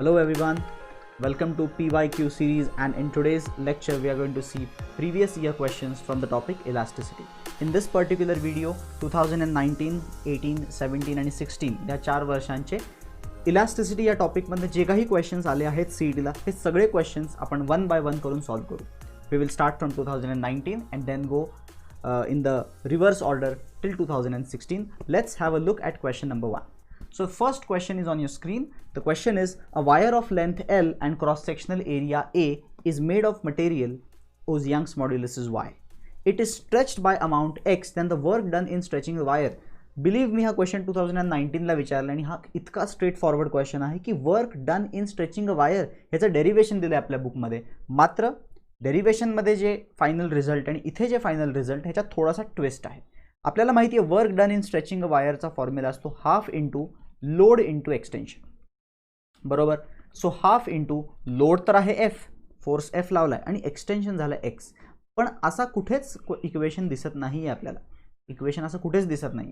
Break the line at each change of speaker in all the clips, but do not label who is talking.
Hello everyone, welcome to PYQ series, and in today's lecture we are going to see previous year questions from the topic elasticity. In this particular video 2019, 18, 17 आणि 16 या 4 वर्षांचे elasticity या topic मध्ये जे काही questions आले आहेत CET ला हे सगळे क्वेश्चन्स आपण वन बाय वन करून सॉल्व करू. We will start from 2019 and then go in the reverse order till 2016. Let's have a look at question number 1. So first question is on your screen. The question is, a wire of length L and cross-sectional area A is made of material whose Young's modulus is Y. It is stretched by amount X, then the work done in stretching the wire. Believe me, हा question 2019 ला विचारला आणि हा इतका straight forward question आहे की work done in stretching a wire ह्याचं derivation दिलं आहे आपल्या बुकमध्ये. मात्र डेरिवेशनमध्ये जे फायनल रिझल्ट आणि इथे जे फायनल रिझल्ट ह्याच्यात थोडासा ट्विस्ट आहे. आपल्याला माहिती आहे वर्क डन इन स्ट्रेचिंग अ वायरचा फॉर्म्युला असतो half into load into extension, बरोबर. सो हाफ इंटू लोड तर आहे एफ, फोर्स एफ लावलाय आणि एक्सटेन्शन झालं एक्स. पण असा कुठेच इक्वेशन दिसत नाही आहे आपल्याला. इक्वेशन असं कुठेच दिसत नाही.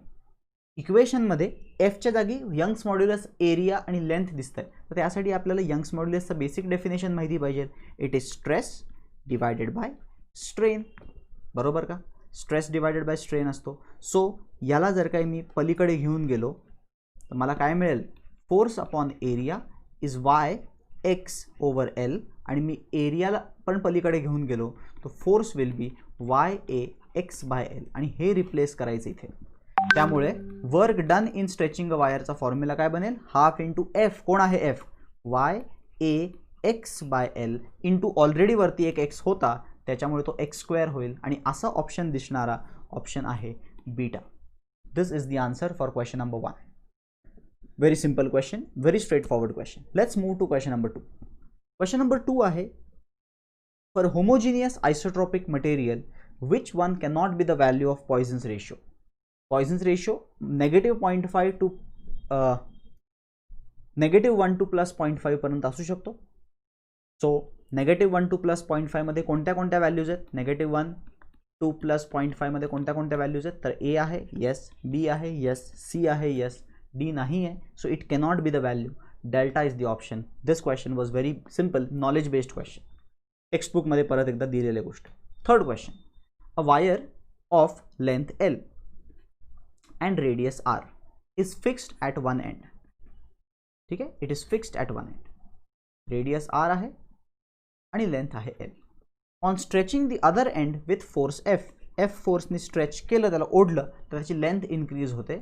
इक्वेशनमध्ये एफच्या जागी यंग्स मॉड्युलस एरिया आणि लेंथ दिसत आहे. तर त्यासाठी आपल्याला यंग्स मॉड्युलसचं बेसिक डेफिनेशन माहिती पाहिजे. It is stress divided by strain, बरोबर का. स्ट्रेस डिवायडेड बाय स्ट्रेन असतो. सो याला जर काही मी पलीकडे घेऊन गेलो तर मला काय मिळेल, force upon area is why x over L, आणि मी एरियाला पण पलीकडे घेऊन गेलो तर force will be Y A x by L, आणि हे रिप्लेस करायचं इथे. त्यामुळे वर्क डन इन स्ट्रेचिंग अ वायरचा फॉर्म्युला काय बनेल, हाफ इंटू एफ, कोण आहे F, Y A x by L into already वरती एक एक्स होता त्याच्यामुळे तो एक्स स्क्वेअर होईल, आणि असा ऑप्शन दिसणारा ऑप्शन आहे beta. This is the answer for question number 1. Very simple question, very straightforward question. Let's move to question number 2. Question number 2 आहे, for homogeneous isotropic material, which one cannot be the value of Poisson's ratio? Poisson's ratio -0.5 to -1 to +0.5 पर्यंत असू शकतो. So -1 to +0.5 मध्ये कोणत्या कोणत्या values आहेत, -1 to +0.5 मध्ये कोणत्या कोणत्या व्हॅल्यूज आहेत, तर ए आहे यस, बी आहे यस, सी आहे यस, डी नाही आहे. So it cannot be the value. Delta is the option. This question was very simple, knowledge based question, टेक्स्टबुकमध्ये परत एकदा दिलेली गोष्ट. Third question, a wire of length L and radius R is fixed at one end. ठीक आहे, it is fixed at one end. Radius R आहे आणि length आहे L. On stretching the other end with force F, F फोर्सनी stretch केलं, त्याला ओढलं तर त्याची लेंथ इन्क्रीज होते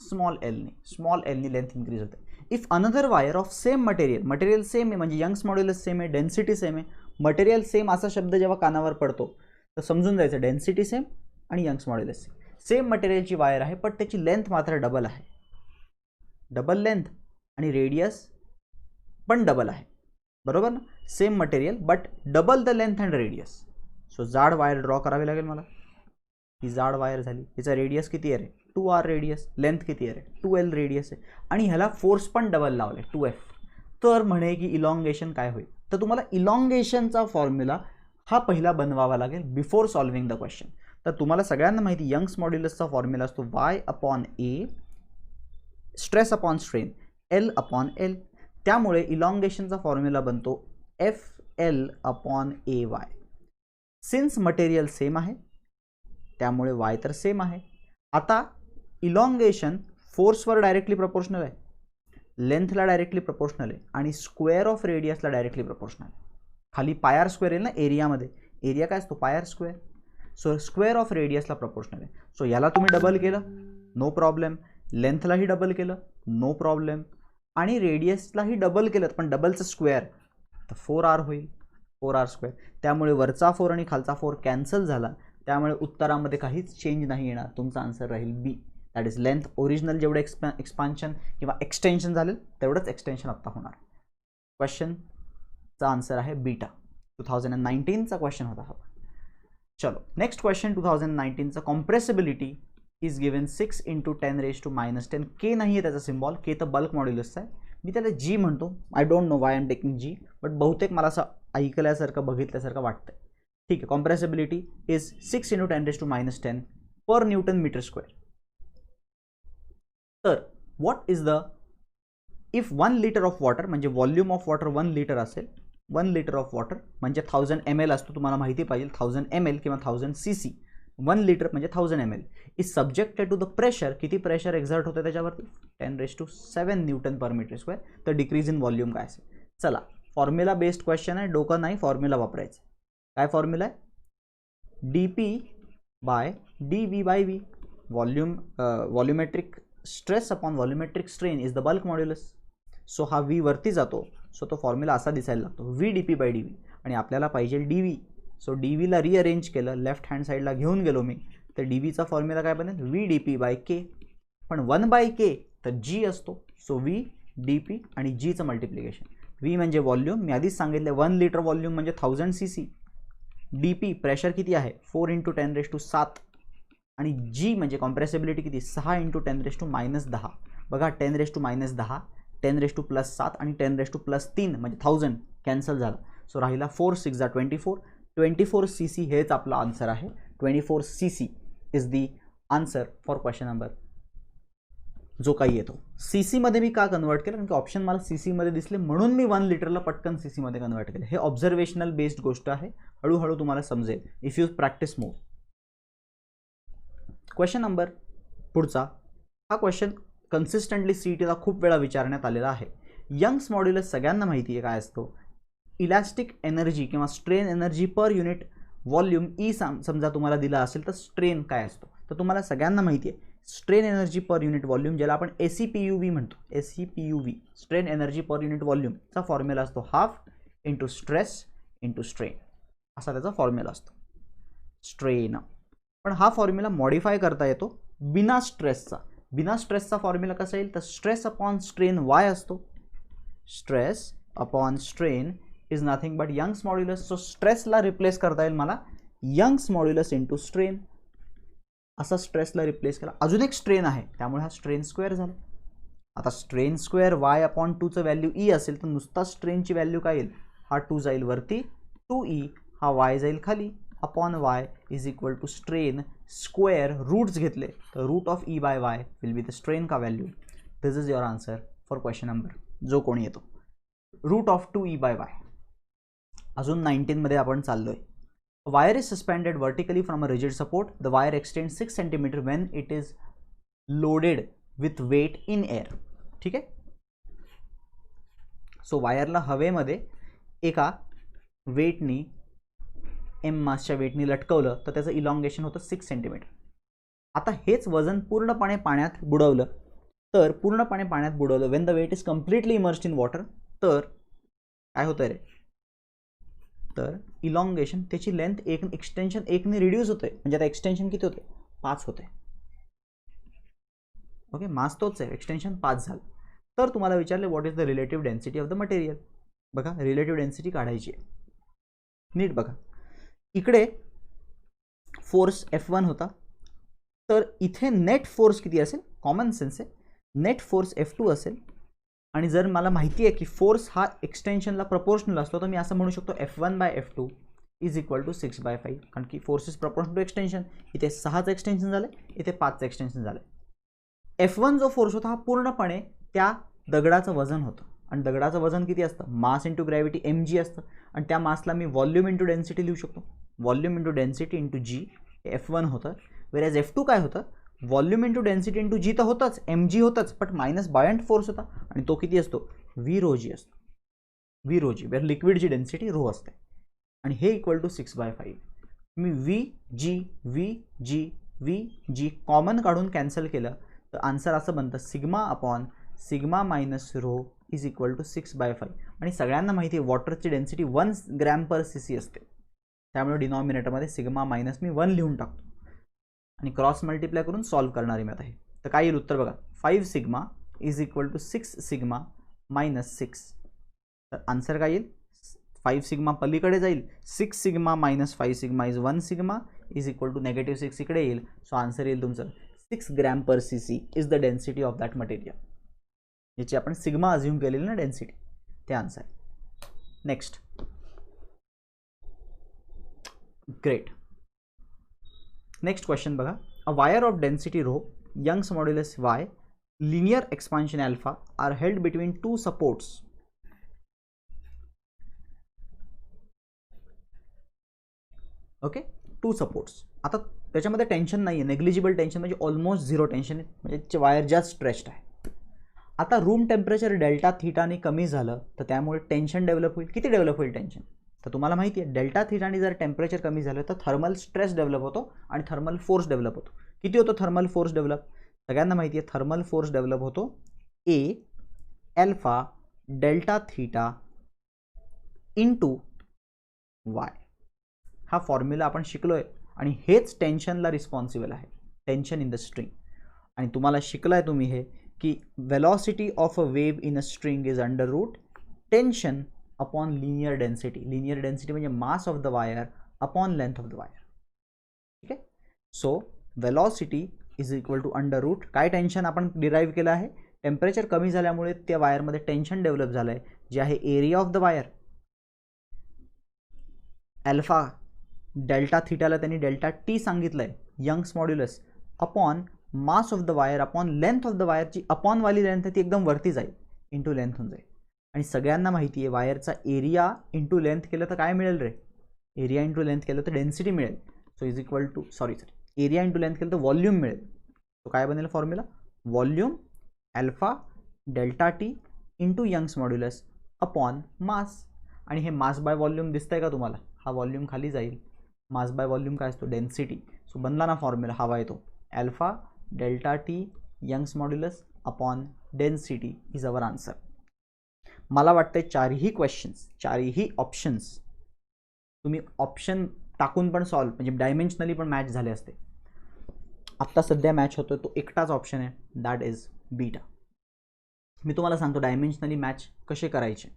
स्मॉल एलनी लेंथ इन्क्रीज होते. If another wire of same material same आहे, म्हणजे यंग्स मॉड्युलस सेम आहे, डेन्सिटी सेम आहे. मटेरियल सेम असा शब्द जेव्हा कानावर पडतो तर समजून जायचं डेन्सिटी सेम आणि यंग्स मॉड्युलस सेम. सेम मटेरियलची वायर आहे पण त्याची लेंथ मात्र डबल आहे, डबल लेंथ, आणि रेडियस पण डबल आहे, बरोबर ना. Same material but double the length and radius. So जाड वायर ड्रॉ करावी लागेल मला. ही जाड वायर झाली, हिचा रेडियस किती आहे रे, 2r रेडियस, लेंथ किती आहे रे, 2l रेडियस आहे, आणि ह्याला फोर्स पण डबल लावले 2f. तर म्हणे की इलॉंगेशन काय होईल, तर तुम्हाला इलॉंगेशनचा फॉर्म्युला हा पहिला बनवावा लागेल बिफोर सॉल्विंग द क्वेश्चन. तर तुम्हाला सगळ्यांना माहिती यंग्स मॉड्युलसचा फॉर्म्युला असतो y upon A, stress upon strain, l upon L. त्यामुळे इलॉंगेशनचा फॉर्म्युला बनतो fl upon ay. Since material same आहे त्यामुळे y तर सेम आहे. आता इलॉंगेशन फोर्सवर डायरेक्टली प्रपोर्शनल आहे, लेंथला डायरेक्टली प्रपोर्शनल आहे, आणि स्क्वेअर ऑफ रेडियसला डायरेक्टली प्रपोर्शनल आहे. खाली पायर स्क्वेअर येईल ना एरियामध्ये, एरिया काय असतो pi r square. So square of रेडियसला प्रपोर्शनल आहे. सो याला तुम्ही डबल केलं नो प्रॉब्लेम, लेंथलाही डबल केलं नो प्रॉब्लेम, आणि रेडियसलाही डबल केलं पण डबलचं स्क्वेअर तर 4r होईल, 4r स्क्वेअर. त्यामुळे वरचा 4 आणि खालचा 4 कॅन्सल झाला. त्यामुळे उत्तरामध्ये काहीच चेंज नाही येणार. तुमचा आन्सर राहील B, that is length. Original जेवढे एक्सपान्शन किंवा एक्सटेन्शन झाले तेवढंच एक्सटेन्शन आत्ता होणार. क्वेश्चनचा आन्सर आहे बीटा. 2019चा क्वेश्चन होता हा. चलो नेक्स्ट क्वेश्चन 2019चा. Compressibility is given 6 × 10⁻⁻10. के नाही आहे त्याचा सिम्बॉल, के तर बल्क मॉड्युलसचा आहे. मी त्याला जी म्हणतो. I don't know why I am taking G, but बहुतेक मला असं ऐकल्यासारखं बघितल्यासारखं वाटतंय. ठीक आहे, compressibility is 6 × 10⁻10 per newton metre square. तर what is the if 1 litre of water म्हणजे व्हॉल्यूम ऑफ वॉटर 1 लिटर असेल, 1 लिटर ऑफ वॉटर म्हणजे 1000 ml असतो, तुम्हाला माहिती पाहिजे 1000 ml किंवा 1000 cc, 1 लिटर म्हणजे 1000 ml is subjected to the pressure. किती प्रेशर एक्झर्ट होतं त्याच्यावरती? 10⁷ न्यूटन पर मीटर स्क्वेअर. तर डिक्रीज इन व्हॉल्यूम काय असेल? चला, फॉर्म्युला बेस्ड क्वेश्चन आहे, डोकं नाही, फॉर्म्युला वापरायचं. काय फॉर्म्युला आहे? dp by dv by v. Volumetric stress upon volumetric strain is the bulk modulus. So हा v वरती जातो, सो तो फॉर्म्युला असा दिसायला लागतो, v dp बाय dv. आणि आपल्याला पाहिजे dv, सो dv ला रिअरेंज केलं, लेफ्ट हँड साईडला घेऊन गेलो मी, तर dvचा फॉर्म्युला काय बनेल? v dp by k. पण 1 बाय k तर g असतो, सो v dp आणि g चं मल्टिप्लिकेशन. v म्हणजे व्हॉल्यूम, मी आधीच सांगितलं 1 लिटर व्हॉल्यूम म्हणजे 1000 cc. dp प्रेशर किती आहे? 4 × 10⁷. आणि g म्हणजे कॉम्प्रेसिबिलिटी किती? 6 × 10⁻10. बघा 10⁻10, 10⁻+7 आणि 10⁻+3 म्हणजे 1000 कॅन्सल झालं. सो राहिला 4 6 24. 24 cc हेच आपला आन्सर आहे. 24 cc is the answer for question number जो काही येतो. cc मध्ये मी का कन्वर्ट केलं? कारण की ऑप्शन मला cc मध्ये दिसले म्हणून मी 1 लिटरला पटकन cc मध्ये कन्वर्ट केलं. हे ऑब्झर्वेशनल बेस्ड गोष्ट आहे, हळूहळू तुम्हाला समजेल if you practice more. Question number पुढचा. हा क्वेश्चन कन्सिस्टंटली सीईटीला खूप वेळा विचारण्यात आलेला आहे. यंग्स मॉड्युलस सगळ्यांना माहिती आहे काय असतो. इलॅस्टिक एनर्जी किंवा strain energy per unit volume E समजा तुम्हाला दिला असेल तर स्ट्रेन काय असतो? तर तुम्हाला सगळ्यांना माहिती आहे strain energy per unit volume, ज्याला आपण SEPUV म्हणतो, SEPUV strain energy per unit व्हॉल्यूमचा फॉर्म्युला असतो half into stress into strain, असा त्याचा फॉर्म्युला असतो स्ट्रेन. पण हा फॉर्म्युला मॉडिफाय करता येतो बिना स्ट्रेसचा. बिना स्ट्रेसचा फॉर्म्युला कसा येईल? तर स्ट्रेस अपॉन स्ट्रेन वाय असतो. Stress upon strain is nothing but Young's modulus. So स्ट्रेसला रिप्लेस करता येईल मला यंग्स मॉड्युलस इंटू स्ट्रेन, असा स्ट्रेसला रिप्लेस केला. अजून एक स्ट्रेन आहे त्यामुळे हा स्ट्रेन स्क्वेअर झाला. आता स्ट्रेन स्क्वेअर वाय अपॉन 2चं व्हॅल्यू ई असेल तर नुसता स्ट्रेनची व्हॅल्यू काय येईल? हा 2 जाईल वरती, 2e, हा वाय जाईल खाली, upon Y is equal to strain square. Roots घेतले तर root of E by Y will be the strain का value. This is your answer for question number जो कोणी येतो. Root of 2e by Y. अजून 19 मध्ये आपण चाललोय. Wire is suspended vertically from a rigid support. The wire extend 6 centimetre when it is loaded with weight in air. ठीक आहे. So वायरला हवेमध्ये एका वेटनी एम मासच्या वेटनी लटकवलं तर त्याचं इलॉंगेशन होतं 6 सेंटीमीटर. आता हेच वजन पूर्णपणे पाण्यात बुडवलं तर पूर्णपणे पाण्यात बुडवलं when the weight is completely immersed in water, तर काय होतं रे? तर इलॉंगेशन त्याची लेंथ एक एक्सटेन्शन 1 ने रिड्यूस होते. म्हणजे आता एक्सटेन्शन किती होते? 5 होते. ओके, मास तोच आहे, एक्सटेन्शन 5 झालं. तर तुम्हाला विचारले what is the relative density of the material. बघा रिलेटिव्ह डेन्सिटी काढायची आहे, नीट बघा. इकडे फोर्स F1 होता, तर इथे नेट फोर्स किती असेल? कॉमन सेन्स आहे, नेट फोर्स F2 असेल. आणि जर मला माहिती आहे की फोर्स हा एक्सटेन्शनला प्रपोर्शनल असतो तर मी असं म्हणू शकतो F1 bye F2 is equal to 6/5. कारण की force is proportional to extension. इथे 6चं एक्सटेन्शन झालं, इथे 5चं एक्सटेन्शन झालं. F1 जो फोर्स होता हा पूर्णपणे त्या दगडाचं वजन होतं. आणि दगडाचं वजन किती असतं? मास इंटू ग्रॅव्हिटी mg असतं. आणि त्या मासला मी व्हॉल्यूम इंटू डेन्सिटी लिहू शकतो. व्हॉल्यूम इंटू डेन्सिटी इंटू जी F1 होतं. वेरॅज F2 काय होतं? व्हॉल्यूम इंटू डेन्सिटी इंटू जी तर होतंच, mg होतंच, बट मायनस बायंट फोर्स होता आणि तो किती असतो? v rho g असतो. v rho g, वेर लिक्विडची डेन्सिटी रो असते. आणि हे इक्वल टू 6/5. मी v g कॉमन काढून कॅन्सल केलं तर आन्सर असं बनतं sigma upon sigma minus rho is equal to 6/5. आणि सगळ्यांना माहिती आहे वॉटरची डेन्सिटी 1 ग्रॅम पर cc असते, त्यामुळे डिनॉमिनेटरमध्ये सिग्मा मायनस मी 1 लिहून टाकतो आणि क्रॉस मल्टिप्लाय करून सॉल्व्ह करणार आहे मी आता हे. तर काय येईल उत्तर बघा, 5 sigma is equal to 6 sigma minus 6. तर आन्सर काय येईल? 5 सिग्मा पलीकडे जाईल, 6 sigma minus 5 sigma is 1 sigma is equal to -6 इकडे येईल. सो आन्सर येईल तुमचं 6 gram per cc is the density of that material. याची आपण सिग्मा अज्युम केलेली ना डेन्सिटी, ते answer. Next, great. Next question बघा. A wire of density rho, Young's modulus y linear expansion alpha are held between two supports. Okay, two supports. आता त्याच्यामध्ये tension नाही आहे, नेग्लिजिबल टेन्शन म्हणजे ऑलमोस्ट झिरो टेन्शन आहे, म्हणजे wire just stretched आहे. आता रूम टेम्परेचर डेल्टा थीटाने कमी झालं तर त्यामुळे टेन्शन डेव्हलप होईल. किती डेव्हलप होईल टेन्शन? तर तुम्हाला माहिती आहे डेल्टा थीटाने जर टेम्परेचर कमी झालं तर थर्मल स्ट्रेस डेव्हलप होतो आणि थर्मल फोर्स डेव्हलप होतो. किती होतो थर्मल फोर्स डेव्हलप? सगळ्यांना माहिती आहे थर्मल फोर्स डेव्हलप होतो A alpha delta theta into Y. हा फॉर्म्युला आपण शिकलोय आणि हेच टेन्शनला रिस्पॉन्सिबल आहे, टेन्शन इन द स्ट्रिंग. आणि तुम्हाला शिकलाय तुम्ही हे की velocity of a wave in a string is under root tension upon linear density. Linear density म्हणजे mass of the wire upon length of the wire. ठीक आहे. So velocity is equal to under root काय tension आपण derive केलं आहे, temperature कमी झाल्यामुळे त्या वायरमध्ये टेन्शन डेव्हलप झालं आहे जे आहे area of the wire. Alpha delta थीटाला त्यांनी डेल्टा टी सांगितलं आहे, Young's modulus, upon mass of the wire upon length of the वायरची अपॉनवाली लेंथ आहे ती एकदम वरती जाईल, इंटू लेंथ होऊन जाईल. आणि सगळ्यांना माहिती आहे वायरचा एरिया इंटू लेंथ केलं तर काय मिळेल रे, एरिया इंटू लेंथ केलं तर डेन्सिटी मिळेल. So is equal to area into length केलं तर व्हॉल्यूम मिळेल. तो काय बनेल formula, volume alpha delta T into Young's modulus upon mass. आणि हे मास बाय व्हॉल्यूम दिसतंय का तुम्हाला, हा व्हॉल्यूम खाली जाईल, मास बाय व्हॉल्यूम काय असतो डेन्सिटी. सो बनला ना फॉर्म्युला हवा येतो alpha delta T Young's modulus upon density is our answer. मला वाटतं चारही क्वेश्चन्स चारही ऑप्शन्स तुम्ही ऑप्शन टाकून पण सॉल्व म्हणजे डायमेन्शनली पण मॅच झाले असते. आत्ता सध्या मॅच होतो तो एकटाच ऑप्शन आहे, दॅट इज बीटा. मी तुम्हाला सांगतो डायमेन्शनली मॅच कसे करायचे.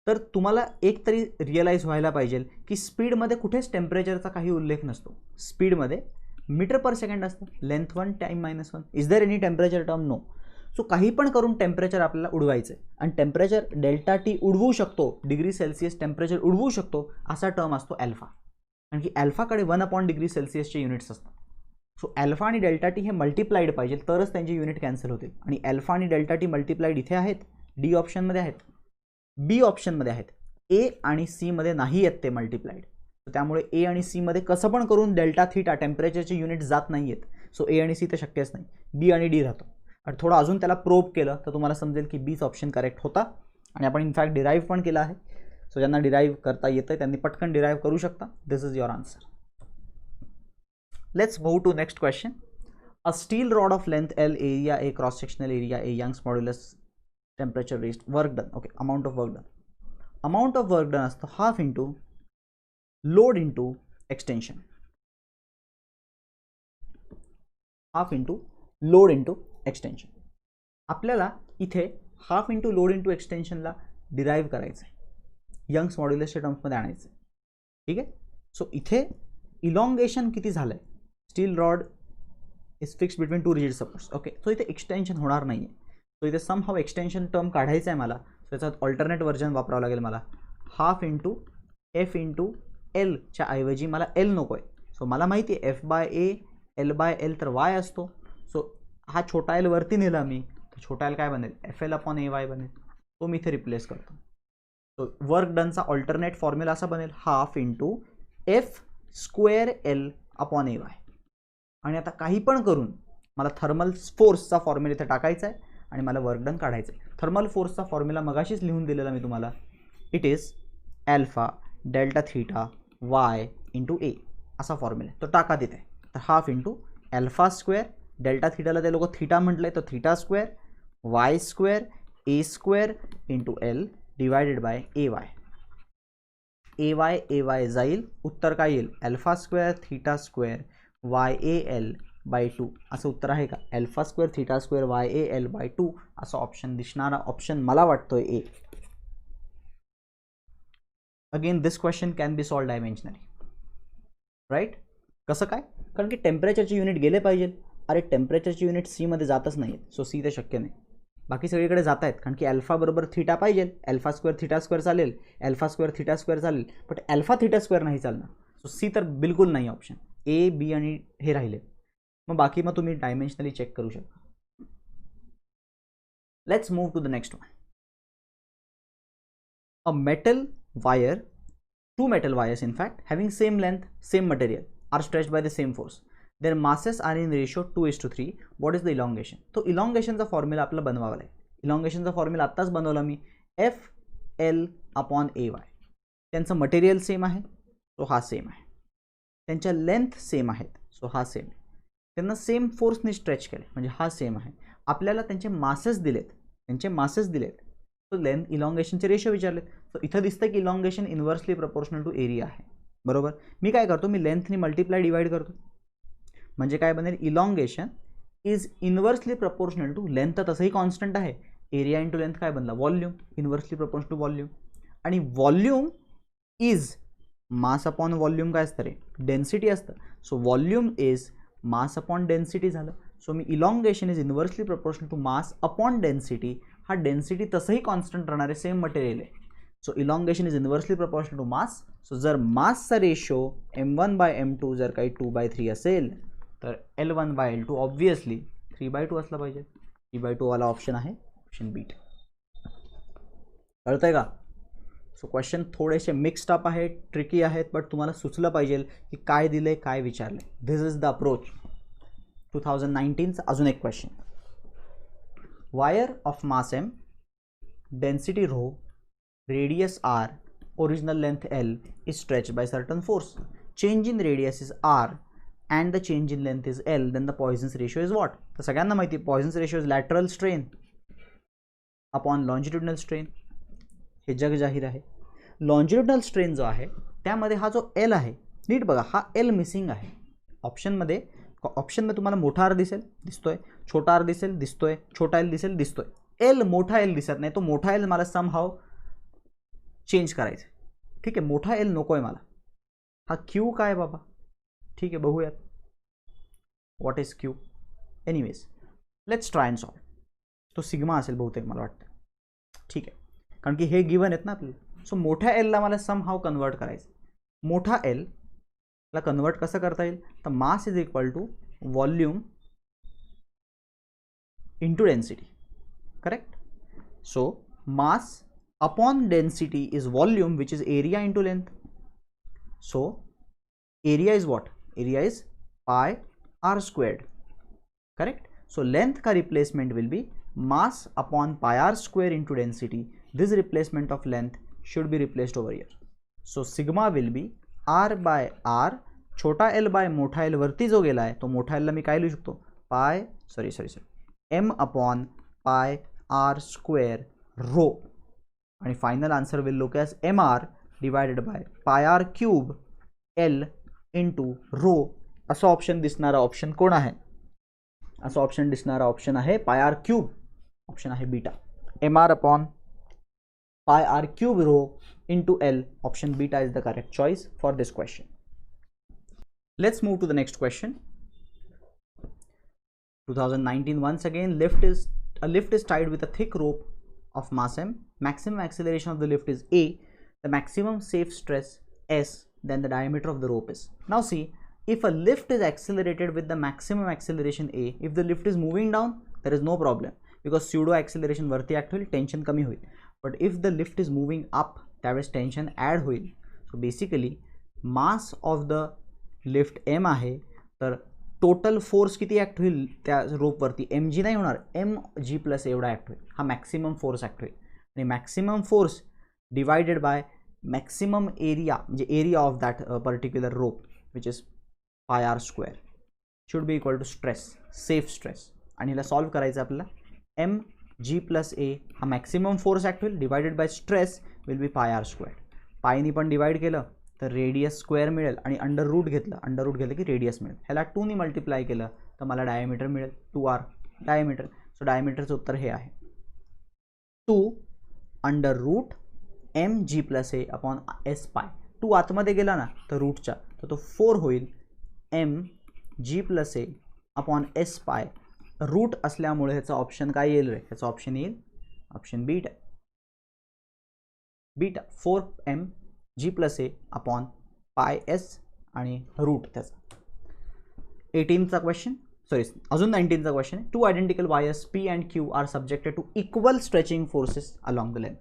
तर तुम्हाला एक तरी रिअलाइज व्हायला पाहिजे की स्पीडमध्ये कुठेच टेम्परेचरचा काही उल्लेख नसतो. स्पीडमध्ये मीटर पर सेकंड असतं, length 1 time -1. Is there any temperature term? No. So काही पण करून टेम्परेचर आपल्याला उडवायचं आहे आणि टेम्परेचर डेल्टा टी उडवू शकतो, डिग्री सेल्सिअस टेम्परेचर उडवू शकतो असा टर्म असतो अल्फा. कारण की अल्फाकडे 1 डिग्री सेल्सिअसचे युनिट्स असतात. सो अल्फा आणि डेल्टा टी हे मल्टिप्लाइड पाहिजे तरच त्यांचे युनिट कॅन्सल होतील. आणि अल्फा आणि डेल्टा टी मल्टिप्लाइड इथे आहेत, डी ऑप्शनमध्ये आहेत, बी ऑप्शनमध्ये आहेत, ए आणि सी मध्ये नाही आहेत ते मल्टिप्लाइड. त्यामुळे ए आणि सी मध्ये कसं पण करून डेल्टा थीटा टेम्परेचरचे युनिट जात नाही आहेत. सो ए आणि सी तर शक्यच नाही, बी आणि डी राहतो. आणि थोडं अजून त्याला प्रोब केलं तर तुम्हाला समजेल की बीच ऑप्शन करेक्ट होता आणि आपण इनफॅक्ट डिराईव्ह पण केला आहे. सो ज्यांना डिराईव्ह करता येतं त्यांनी पटकन डिराईव्ह करू शकता. This is your answer. Let's move to next question. A steel rod of length L, area A, cross sectional area A, Young's modulus, temperature raised, work done. Okay, amount of work done. Amount of work done असतं half into load into extension. Half into load into extension. आपल्याला इथे half into load into एक्सटेन्शनला derive करायचं आहे, Young's मॉड्युलसच्या टर्म्समध्ये आणायचं आहे. ठीक आहे. सो इथे इलॉंगेशन किती झालं आहे, steel rod is fix between two rigid supports. Okay, so इथे एक्सटेन्शन होणार नाही आहे. सो इथे सम हाव एक्सटेन्शन टर्म काढायचं आहे मला. सो त्याचा ऑल्टरनेट व्हर्जन वापरावं लागेल मला. हाफ इंटू एफ इंटू एलच्या ऐवजी मला एल नको आहे. सो मला माहिती आहे F by A L by L तर वाय असतो. सो हा छोटा एल वरती नेला मी तर छोटा एल काय बनेल, F L upon A Y बनेल. तो मी इथे रिप्लेस करतो. सो वर्क डनचा ऑल्टरनेट फॉर्म्युला असा बनेल half into F square L upon A Y. आणि आता काही पण करून मला थर्मल फोर्सचा फॉर्म्युला इथे टाकायचा आहे आणि मला वर्क डन काढायचं आहे. थर्मल फोर्सचा फॉर्म्युला मगाशीच लिहून दिलेला मी तुम्हाला. It is alpha delta theta Y into A असा फॉर्म्युला तो टाका तिथे. तर half into alpha square, delta थीटाला ते लोक थीटा म्हटलंय तर theta square, Y square A square into L divided by A Y. A Y जाईल, उत्तर काय येईल alpha square theta square Y A L by 2 असं उत्तर आहे का. Alpha square theta square Y A L by 2 असं ऑप्शन दिसणारा ऑप्शन मला वाटतोय A. Again this question can be solved dimensionally, right. कसं काय, कारण की टेम्परेचरचे युनिट गेले पाहिजे. अरे टेम्परेचरचे युनिट सी मध्ये जातच नाही आहेत. सो सी ते शक्य नाही, बाकी सगळीकडे जात आहेत कारण की अल्फा बरोबर थीटा पाहिजे. अल्फा स्क्वेअर थीटा स्क्वेअर चालेल, अल्फा स्क्वेअर थीटा स्क्वेअर चालेल, बट अल्फा थीटा स्क्वेअर नाही चालणार. सो सी तर बिलकुल नाही ऑप्शन. ए, बी आणि हे राहिले. मग बाकी मग तुम्ही डायमेन्शनली चेक करू शकता. Let's move to the next one. A metal wire, two metal wires in fact, having same length, same material, are stretched by the same force. Their masses are in ratio 2:3. What is the elongation? तो elongationचा formula आपल्याला बनवावा लागेल. elongationचा formula आत्ताच बनवला मी, FL/AY. त्यांचं material same आहे, so हा same आहे. त्यांच्या लेंथ सेम आहेत, सो हा सेम आहे. त्यांना सेम फोर्सने स्ट्रेच केले, म्हणजे हा सेम आहे. आपल्याला त्यांचे मासेस दिलेत, तो लेंथ इलॉंगेशनचे रेशो विचारलेत. सो इथं दिसतं की elongation inversely proportional to area आहे. बरोबर. मी काय करतो, मी लेंथनी मल्टिप्लाय डिवाइड करतो, म्हणजे काय बनेल, elongation is inversely proportional to length. तर तसंही कॉन्स्टंट आहे, एरिया इंटू लेंथ काय बनला, volume, inversely proportional to volume. आणि volume is mass upon volume काय असतं रे, डेन्सिटी असतं. So volume is mass upon density झालं. सो मी elongation is inversely proportional to mass upon density. हा डेन्सिटी तसंही कॉन्स्टंट राहणार आहे, सेम मटेरियल आहे. So elongation is inversely proportional to mass. So जर मासचा रेशो m1/m2 जर काही 2/3 असेल तर L1/L2 ऑब्व्हियसली 3/2 असला पाहिजे. 3/2 वाला ऑप्शन आहे, ऑप्शन बी. कळतंय का? सो क्वेश्चन थोडेसे मिक्स्ड अप आहेत, ट्रिकी आहेत, बट तुम्हाला सुचलं पाहिजे की काय दिले, काय विचारले. This is the approach. 2019चा अजून एक question. Wire of mass m, density ρ, radius r, original length L is stretched by certain force. Change in radius is r and the change in length is L. Then the Poisson's ratio is what? तर सगळ्यांना माहिती आहे Poisson's ratio is lateral strain upon longitudinal strain. हे जग जाहीर आहे. Longitudinal strain जो आहे त्यामध्ये हा जो L आहे, नीट बघा, हा L मिसिंग आहे. ऑप्शनमध्ये तुम्हाला मोठा R दिसतोय, छोटा R दिसतोय, छोटा L दिसतोय. L मोठा L दिसत नाही. तो मोठा L मला समहाव चेंज करायचं. ठीक आहे, मोठा L नको आहे मला. हा Q काय बाबा, ठीक आहे, बघूयात what is Q. Anyways let's try and solve. तो सिग्मा असेल बहुतेक मला वाटतं. ठीक आहे, कारण की हे गिवन आहेत ना आपल्याला. सो मोठ्या L ला मला समहाव कन्वर्ट करायचं. मोठा L ला कन्वर्ट कसं करता येईल, तर mass is equal to volume into density. Correct. So mass upon density is volume, which is area into length. So area is what? Area is pi r squared. Correct. So length ka replacement will be mass upon pi r square into density. This replacement of length should be replaced over here. So sigma will be r by r. छोटा L by मोठा L वरती जो गेला आहे तो मोठा L ला मी काय लिहू शकतो, पाय m upon pi r square rho. आणि final answer will look as mr divided by pi R cube L into rho. असं ऑप्शन दिसणारा ऑप्शन कोण आहे, असं ऑप्शन दिसणारा ऑप्शन आहे पाय आर क्यूब. ऑप्शन आहे beta. mr upon pi R cube rho into L. Option beta is the correct choice for this question. Let's move to the next question. 2019 once again, lift is tied with a thick rope of mass m. Maximum acceleration of the lift is a. The maximum safe stress s. Then the diameter of the rope is. Now see, if a lift is accelerated with the maximum acceleration a, if the lift is moving down, there is no problem because pseudo acceleration वरती act होईल, tension कमी होईल. But if the lift is moving up, त्यावेळेस tension add होईल. So basically mass of the lift m आहे, तर total force किती act होईल त्या रोपवरती, mg नाही होणार, mg+ एवढा ॲक्ट होईल. हा मॅक्सिमम फोर्स ॲक्ट होईल. आणि maximum force divided by maximum area, म्हणजे area of that particular rope which is pi r square should be equal to stress, safe stress. आणि हिला सॉल्व्ह करायचं आपल्याला. mg+a हा मॅक्सिमम फोर्स ॲक्ट होईल divided by stress will be pi r square. पायनी पण divide केलं तर radius square मिळेल आणि अंडर रूट घेतलं की रेडियस मिळेल. ह्याला 2 नी मल्टिप्लाय केलं तर मला डायमीटर मिळेल, 2r डायमीटर. सो डायमीटरचं उत्तर हे आहे 2 under route mg+a upon s पाय. 2 आतमध्ये गेला ना तर रूटच्या, तर तो 4 होईल mg+a अपॉन s पाय. रूट असल्यामुळे ह्याचा ऑप्शन काय येईल रे, ह्याचा ऑप्शन येईल option beta. 4mg+a upon pi s आणि रूट त्याचा. 18th question. सॉरी अजून 19चा क्वेश्चन आहे. 2 identical wires P and Q are subjected to equal stretching forces along the length.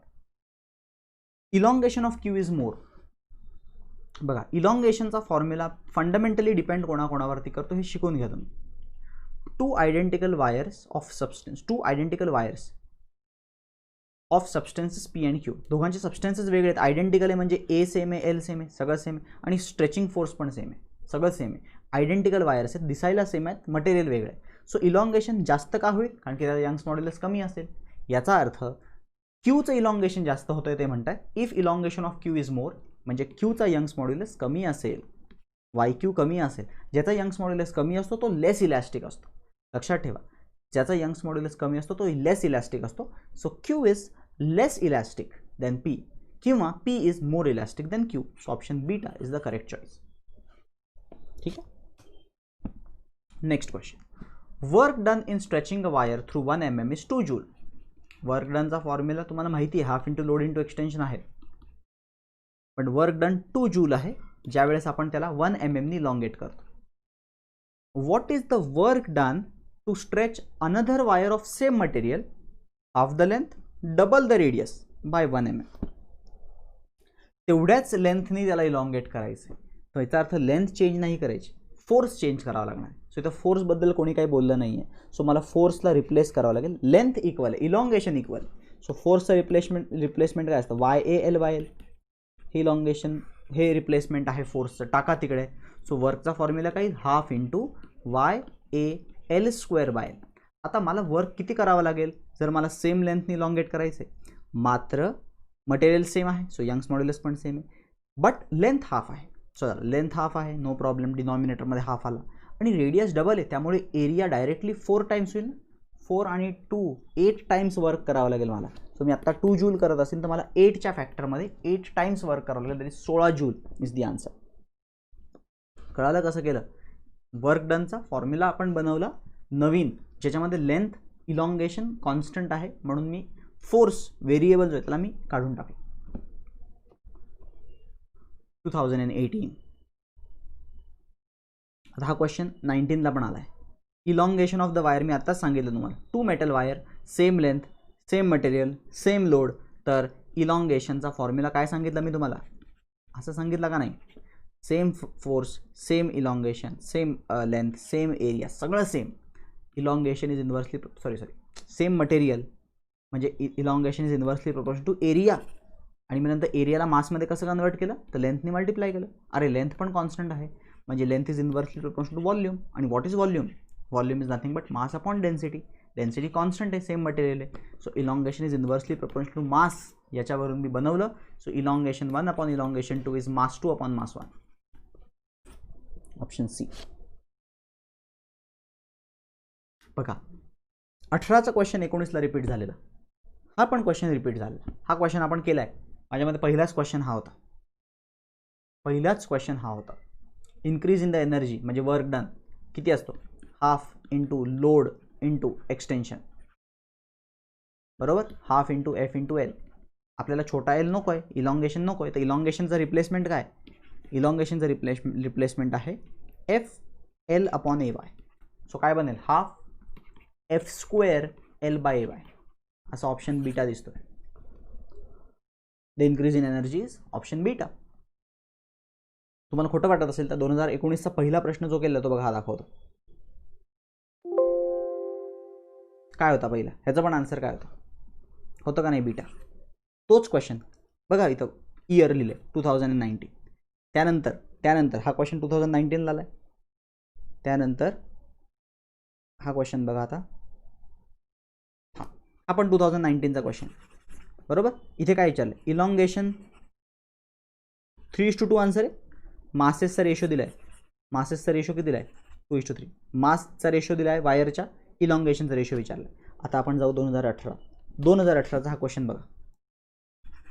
Elongation of Q is more. बघा इलॉंगेशनचा formula fundamentally depend कोणाकोणावरती करतो हे शिकून घ्या तुम्ही. 2 identical wires of substance, 2 identical wires of substances P and Q, दोघांचे substances वेगळे आहेत. आयडेंटिकल आहे म्हणजे A सेम आहे, L सेम आहे, सगळं सेम आहे आणि स्ट्रेचिंग फोर्स पण सेम आहे, सगळं सेम आहे. आयडेंटिकल वायर्स आहेत, दिसायला सेम आहेत, मटेरियल वेगळं आहे. सो इलॉंगेशन जास्त का होईल? कारण की त्याचा यंग्स मॉड्युलस कमी असेल. याचा अर्थ क्यूचं इलॉंगेशन जास्त होतंय ते म्हणतात. If elongation of Q is more म्हणजे क्यूचा यंग्स मॉड्युलस कमी असेल, वाय क्यू कमी असेल. ज्याचा यंग्स मॉड्युलस कमी असतो तो लेस इलॅस्टिक असतो. लक्षात ठेवा, ज्याचा यंग्स मॉड्युलस कमी असतो तो लेस इलॅस्टिक असतो. So Q is less elastic than P किंवा P is more elastic than Q. So option beta is the correct choice. ठीक आहे. Next question. Work done in stretching a wire through 1 mm is 2 joule. Work डनचा formula तुम्हाला माहिती आहे, half into load into extension आहे, पण work done 2 joule आहे ज्यावेळेस आपण त्याला 1 mm नी लॉंगेट करतो. What is the work done to stretch another wire of same material half the length double the radius by 1 mm. तेवढ्याच लेंथनी त्याला इलॉंगेट करायचं. तर याचा अर्थ लेंथ चेंज नाही करायची, फोर्स चेंज करावा लागणार. सो इथं फोर्सबद्दल कोणी काही बोललं नाही आहे. सो मला फोर्सला रिप्लेस करावं लागेल. लेंथ इक्वल आहे, इलॉंगेशन इक्वल. सो फोर्सचं रिप्लेसमेंट काय असतं? YAL. हे इलॉंगेशन, हे रिप्लेसमेंट आहे फोर्सचं, टाका तिकडे. सो वर्कचा फॉर्म्युला काय? Half into YAL²/L. आता मला वर्क किती करावं लागेल जर मला सेम लेंथनी इलॉंगेट करायचं आहे? मात्र मटेरियल सेम आहे, सो यंग्स मॉड्युलस पण सेम आहे, बट लेंथ हाफ आहे. सो लेंथ हाफ आहे, नो प्रॉब्लेम, डिनॉमिनेटरमध्ये हाफ आला आणि रेडियस डबल आहे, त्यामुळे एरिया डायरेक्टली 4 टाइम्स होईल. 4 आणि 2 8 टाइम्स वर्क करावं लागेल मला. सो मी आत्ता 2 जूल करत असेल तर मला 8च्या फॅक्टरमध्ये 8 टाइम्स वर्क करावं लागेल, तरी 16 जूल इज दी आन्सर. कळालं कसं केलं? वर्क डनचा फॉर्म्युला आपण बनवला नवीन, ज्याच्यामध्ये लेंथ इलॉंगेशन कॉन्स्टंट आहे, म्हणून मी फोर्स व्हेरिएबल जो आहे त्याला मी काढून टाकलो. 2018. आता हा क्वेश्चन 19ला पण आला आहे. इलॉंगेशन ऑफ द वायर मी आत्ताच सांगितलं तुम्हाला. 2 metal wire, same length, same material, same load. तर इलॉंगेशनचा फॉर्म्युला काय सांगितलं मी तुम्हाला? असं सांगितलं का नाही? Same force, same elongation, same length, same area, सगळं same. Elongation is inversely same material म्हणजे elongation is inversely proportional to area. आणि मग नंतर एरियाला मासमध्ये कसं कन्वर्ट केलं? तर लेंथने मल्टिप्लाय केलं. अरे लेंथ पण कॉन्स्टंट आहे म्हणजे length is inversely proportional to volume. आणि what is volume? Volume is nothing but mass upon density. Density constant आहे, सेम मटेरियल आहे. So elongation is inversely proportional to mass, याच्यावरून मी बनवलं. So elongation 1 upon elongation 2 is mass 2 upon mass 1. Option C. बघा 18चा question 19ला repeat झालेला, हा पण क्वेश्चन रिपीट झाला. हा क्वेश्चन आपण केला आहे माझ्यामध्ये. पहिलाच क्वेश्चन हा होता. इन्क्रीज इन द एनर्जी म्हणजे वर्क डन किती असतो? Half into load into extension, बरोबर. Half into F into L. आपल्याला छोटा L नको आहे, इलॉंगेशन नको आहे, तर इलॉंगेशनचा रिप्लेसमेंट काय? इलॉंगेशनचं रिप्लेसमेंट आहे FL अपॉन AY. सो काय बनेल? Half F² L/AY. असा ऑप्शन बीटा दिसतोय. The increase in energy is option beta. तुम्हाला खोटं वाटत असेल तर 2019चा पहिला प्रश्न जो केला तो बघा, हा दाखवतो. काय होता पहिला? ह्याचा पण आन्सर काय होतं का नाही? बीटा. तोच क्वेश्चन बघा, इथं इयर लिहिले 2019. त्यानंतर हा क्वेश्चन 2019ला आलाय. त्यानंतर हा क्वेश्चन बघा आता, हा पण 2019चा क्वेश्चन, बरोबर. इथे काय विचारलं? इलॉंगेशन 3:2 आन्सर आहे. मासेसचा रेशो दिलाय. मासेसचा रेशो किती दिलाय? 2:3. मासचा रेशो दिलाय वायरच्या, इलॉंगेशनचा रेशो विचारला. आता आपण जाऊ 2018चा हा क्वेश्चन बघा.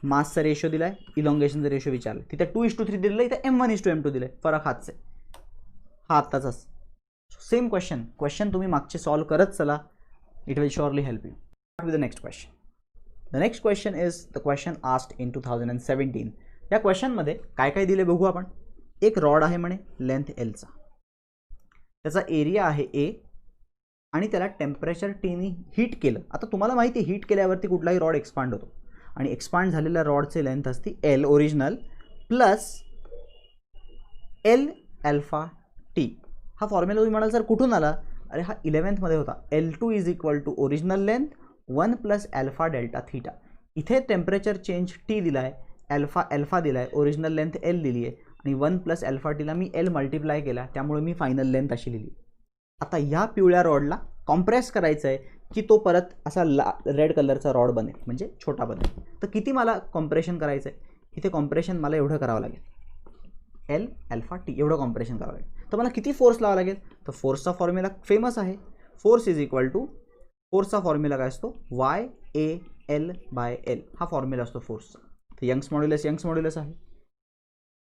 मासचा रेशो दिलाय, इलॉंगेशनचा रेशो विचारला. तिथे 2:3 दिलेलं, इथे M1:M2 दिलंय. फरक हाच आहे, हा आत्ताचाच. सेम क्वेश्चन तुम्ही मागचे सॉल्व करत चला. It will surely help you. With the next question. The next question is the question asked in 2017. या क्वेश्चनमध्ये काय काय दिले बघू आपण. एक रॉड आहे म्हणे लेंथ Lचा, त्याचा एरिया आहे A आणि त्याला टेम्परेचर टीनी हीट केलं. आता तुम्हाला माहिती आहे हीट केल्यावरती कुठलाही रॉड एक्सपांड होतो आणि एक्सपांड झालेल्या रॉडची लेंथ असते L original plus L alpha T. हा फॉर्म्युला तुम्ही म्हणाल सर कुठून आला? अरे हा 11th मध्ये होता. L2 is equal to original length 1 plus alpha delta theta. इथे टेम्परेचर चेंज टी दिला आहे, अल्फा दिला आहे, ओरिजिनल लेंथ एल दिली आहे आणि 1 प्लस अल्फा टीला मी एल मल्टिप्लाय केला, त्यामुळे मी फायनल लेंथ अशी लिहिली. आता ह्या पिवळ्या रॉडला कॉम्प्रेस करायचं आहे की तो परत असा रेड कलरचा रॉड बनेल, म्हणजे छोटा बनेल. तर किती मला कॉम्प्रेशन करायचं आहे? इथे कॉम्प्रेशन मला एवढं करावं लागेल, एल अल्फा टी एवढं कॉम्प्रेशन करावं लागेल. तर मला किती फोर्स लावावा लागेल? तर फोर्सचा फॉर्म्युला फेमस आहे. फोर्स इज इक्वल टू, फोर्सचा फॉर्म्युला काय असतो? Y A L by L. हा फॉर्म्युला असतो फोर्सचा. तर यंग्स मॉड्युलस आहे.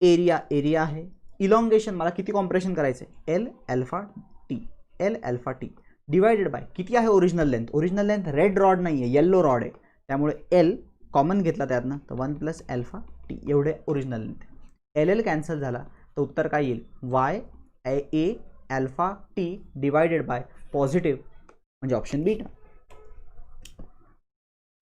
एरिया आहे. इलॉंगेशन मला किती कॉम्प्रेशन करायचं आहे? L alpha T divided by किती आहे ओरिजिनल लेंथ रेड रॉड नाही आहे, येल्लो रॉड आहे, त्यामुळे एल कॉमन घेतला त्यातनं, तर 1 प्लस अल्फा टी एवढे ओरिजिनल लेंथ. एल कॅन्सल झाला तर उत्तर काय येईल? वाय ए alpha T divided bye positive, म्हणजे ऑप्शन बी.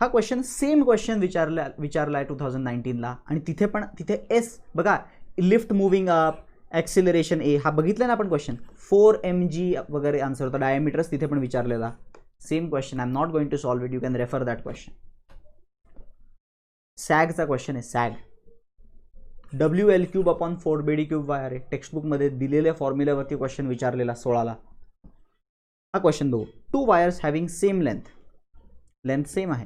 हा क्वेश्चन सेम क्वेश्चन विचारला आहे 2019ला आणि तिथे एस बघा, lift moving up, acceleration A, हा बघितला ना आपण क्वेश्चन. 4 mg वगैरे आन्सर होता. डायमीटर्स तिथे पण विचारलेला. Same question. I am not going to solve it, you can refer that question. सॅगचा क्वेश्चन आहे. Sag WL³ upon 4BD³ Y आहे. टेक्स्टबुकमध्ये दिलेल्या फॉर्म्युल्यावरती क्वेश्चन विचारलेला 16ला. हा क्वेश्चन बघू. 2 wires having same length same आहे,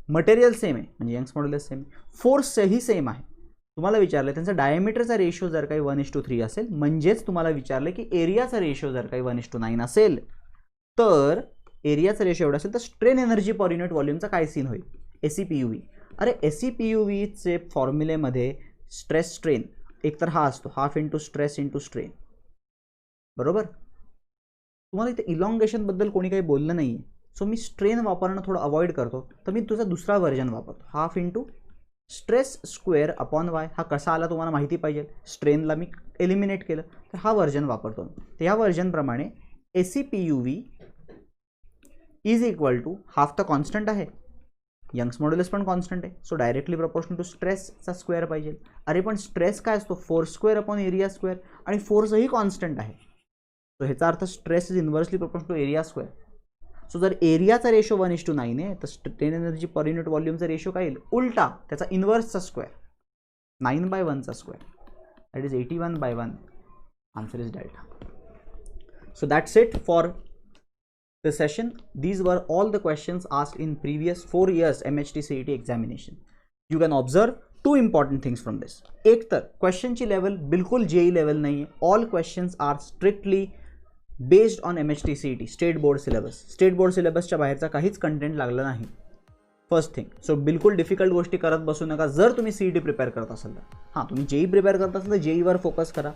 मटेरियल सेम आहे, म्हणजे यंग्स मॉड्युलस सेम, फोर्सही सेम आहे. तुम्हाला विचारलं त्यांचा डायमीटरचा रेशो जर काही 1:3 असेल, म्हणजेच तुम्हाला विचारलं की एरियाचा रेशो जर काही 1:9 असेल, तर एरियाचा रेशो एवढा असेल तर स्ट्रेन एनर्जी पर युनिट व्हॉल्यूमचा काय सीन होईल? SEPUV. अरे SEPUVचे फॉर्म्युलेमध्ये स्ट्रेस स्ट्रेन एक तर हा असतो, half into stress into strain, बरोबर. तुम्हाला इथे इलॉंगेशनबद्दल कोणी काही बोललं नाही आहे, सो मी स्ट्रेन वापरणं थोडं अवॉइड करतो. तर मी तुझा दुसरा व्हर्जन वापरतो, half into stress square upon Y. हा कसा आला तुम्हाला माहिती पाहिजे, स्ट्रेनला मी एलिमिनेट केलं, तर हा व्हर्जन वापरतो. तर ह्या व्हर्जनप्रमाणे SEPUV is equal to half तर कॉन्स्टंट आहे, यंग्स मॉड्युलस पण कॉन्स्टंट आहे, सो डायरेक्टली प्रपोर्शनल टू स्ट्रेसचा स्क्वेअर पाहिजे. अरे पण स्ट्रेस काय असतो? Force square upon area square, आणि फोर्सही कॉन्स्टंट आहे, सो ह्याचा अर्थ stress is inversely proportional to area square. So जर एरियाचा रेशो 1:9 आहे, तर स्ट्रेन एनर्जी पर युनिट व्हॉल्यूमचा रेशो काय येईल? उलटा, त्याचा इन्व्हर्सचा स्क्वेअर, 9/1चा square, that is 81/1. Answer is delta. So that's it for the session. These were all the questions asked in previous 4 years MHT CET examination. You can observe two important things from this. एक तर question ची level बिल्कुल JEE level नाही आहे. All questions are strictly based on MHT CET state board syllabus. स्टेट बोर्ड सिलेबसच्या बाहेरचा काहीच कंटेंट लागला नाही. फर्स्ट थिंग, सो बिल्कुल डिफिकल्ट गोष्टी करत बसू नका. जर तुम्ही CET प्रिपेअर करत असाल तर, हां तुम्ही JEE प्रिपेअर करत असाल तर JEEवर फोकस करा,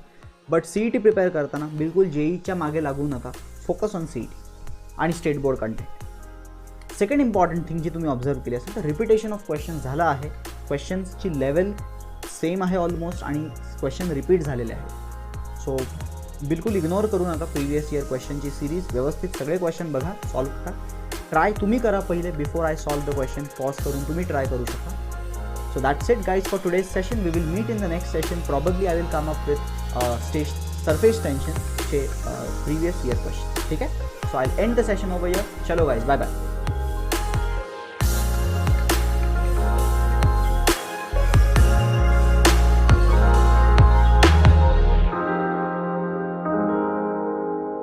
बट CET प्रिपेअर करताना बिलकुल JEEच्या मागे लागू नका. फोकस ऑन CET आणि state board content. Second important thing जी तुम्ही ऑब्झर्व केली असेल तर रिपिटेशन ऑफ क्वेश्चन झाला आहे. क्वेश्चन्सची लेवल सेम आहे ऑलमोस्ट आणि क्वेश्चन रिपीट झालेले आहे. सो बिलकुल इग्नोर करू नका प्रिव्हियस इयर क्वेश्चनची सिरीज. व्यवस्थित सगळे क्वेश्चन बघा, सॉल्व्ह करा. ट्राय तुम्ही करा पहिले, before I solve the question. Pause करून तुम्ही ट्राय करू शकता. So that's it guys for today's session. We will meet in the next session. Probably I will come up with surface tension previous year question. ठीक है? So I'll end the session over here. Chalo guys, bye bye.